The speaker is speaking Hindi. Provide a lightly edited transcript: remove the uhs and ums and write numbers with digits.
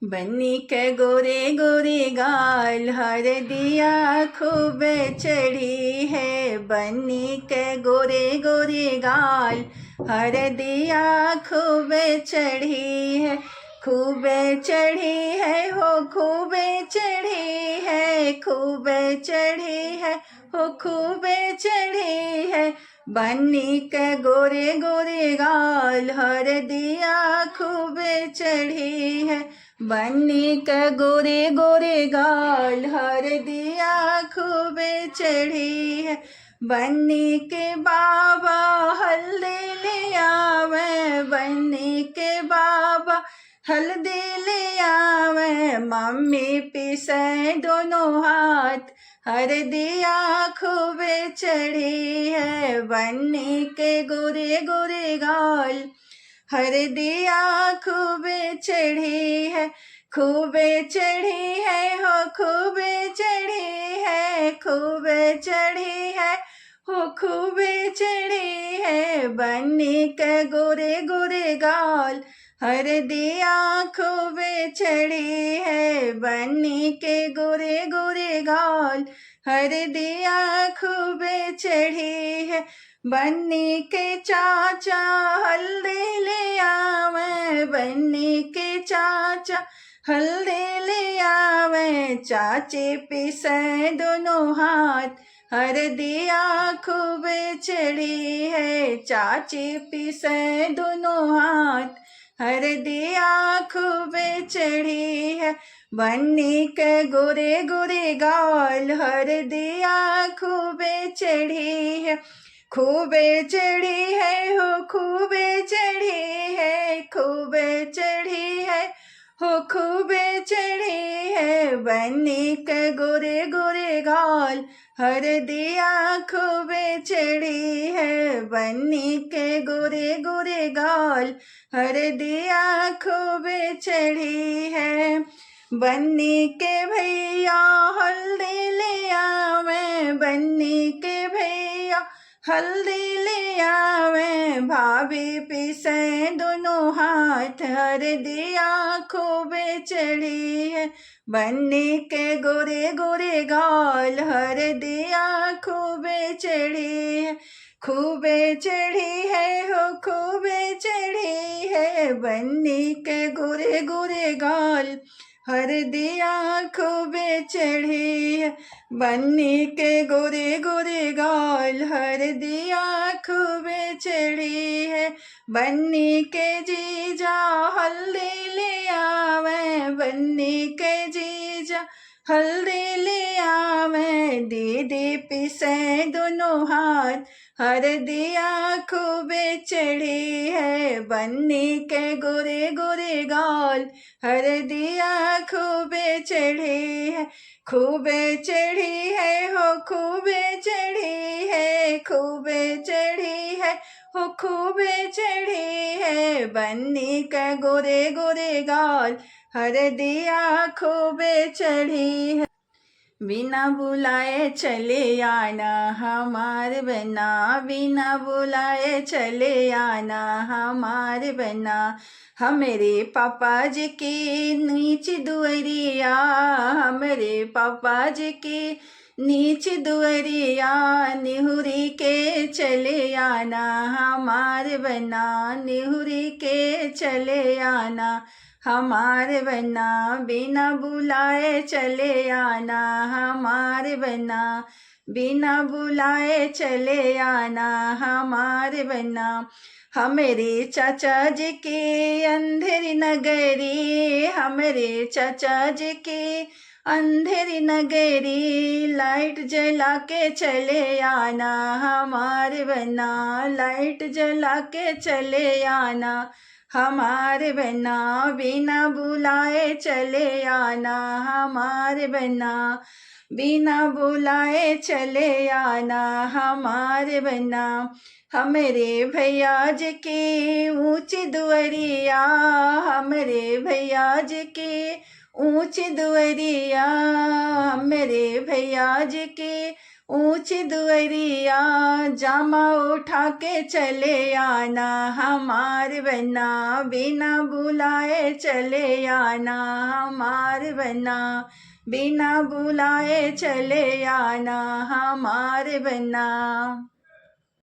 बन्नी के गोरे गोरे गाल हर दिया खूब चढ़ी है। बन्नी के गोरे गोरे गाल हर दिया खूब चढ़ी है। खूब चढ़ी है हो खूब चढ़ी है। खूब चढ़ी है हो खूब चढ़ी है। बन्नी के गोरे गोरे गाल हर दिया खूब चढ़ी है। बन्नी के गोरे गोरे गाल हर दिया खूब चढ़ी है। बन्नी के बाबा हल्दी ले आवे। बन्नी के बाबा हल्दी ले आवे। मम्मी पीसे दोनों हाथ हर दिया खूब चढ़ी है। बन्नी के गोरे गोरे गाल हर दिया खूब चढ़ी है। खूब चढ़ी है हो खूब चढ़ी है। खूब चढ़ी है हो खूब चढ़ी है। बन्नी के गोरे गोरे गाल हर दिया खूब चढ़ी है। बन्नी के गोरे गोरे गाल हर दिया खूब चढ़ी है। बन्नी के चाचा हल्दी ले आवे। बन्नी के चाचा हल्दी ले आवे। चाची पीसे दोनों हाथ हर दिया खूब चढ़ी है। चाची पीसे दोनों हाथ हर दिया खूब चढ़ी है। बन्नी के गोरे गोरे गाल हर दिया खूब चढ़ी है। खूब चढ़ी है हो खूब चढ़ी है। खूब चढ़ी है हो खूब चढ़ी है। बन्नी के गोरे गोरे गाल हर दिया खूब चढ़ी है। बन्नी के गोरे गोरे गाल हर दिया खूब चढ़ी है। बन्नी के भैया हल्दी ले आवे। बन्नी के भैया हल्दी ले आवे। भाभी पीसे दोनों हाथ हर दिया खूब चढ़ी है। बन्नी के गोरे गोरे गाल हर दिया खूब चढ़ी है। खूब चढ़ी है हो खूब चढ़ी है। बन्नी के गोरे गोरे गाल हर दिया खूब चढ़ी है। बन्नी के गोरे गोरे गाल हर दिया खूब चढ़ी है। बन्नी के जीजा हल्दी ले आवे। बन्नी के जीजा हल्दी ले आवे। दीदी पीसे दोनों हाथ हर दिया खूब चढ़ी है। बन्नी के गोरे गोरे गाल हर दिया खूब चढ़ी है। खूब चढ़ी है हो खूब चढ़ी है। खूब चढ़ी है हो खूब चढ़ी है। बन्नी के गोरे गोरे गाल हर दिया खूब चढ़ी है। बिना बुलाए चले आना हमार बना। बिना बुलाए चले आना हमार बना। हमारे पापा जी की नीच दुअरिया। हमारे पापा जी की नीच दुअरिया। निहुरी के चले आना हमार बना। निहुरी के चले आना हमारे बना। बिना बुलाए चले आना हमारे बना। बिना बुलाए चले आना हमारे बना। हमारे चाचा जी की अंधेरी नगरी। हमारे चाचा जी की अंधेरी नगरी। लाइट जला के चले आना हमारे बना। लाइट जला के चले आना हमारे बना। बिना बुलाए चले आना हमारे बना। बिना बुलाए चले आना हमारे बना। हमारे भैया जी की ऊंची दुअरिया। हमारे भैया जी की ऊंची दुअरिया। हमारे भैया जी की ऊंची दुअरिया जामा उठा के चले आना, हमार बन्ना बिना बुलाए चले आना, हमार बन्ना बिना बुलाए चले आना, हमार बन्ना।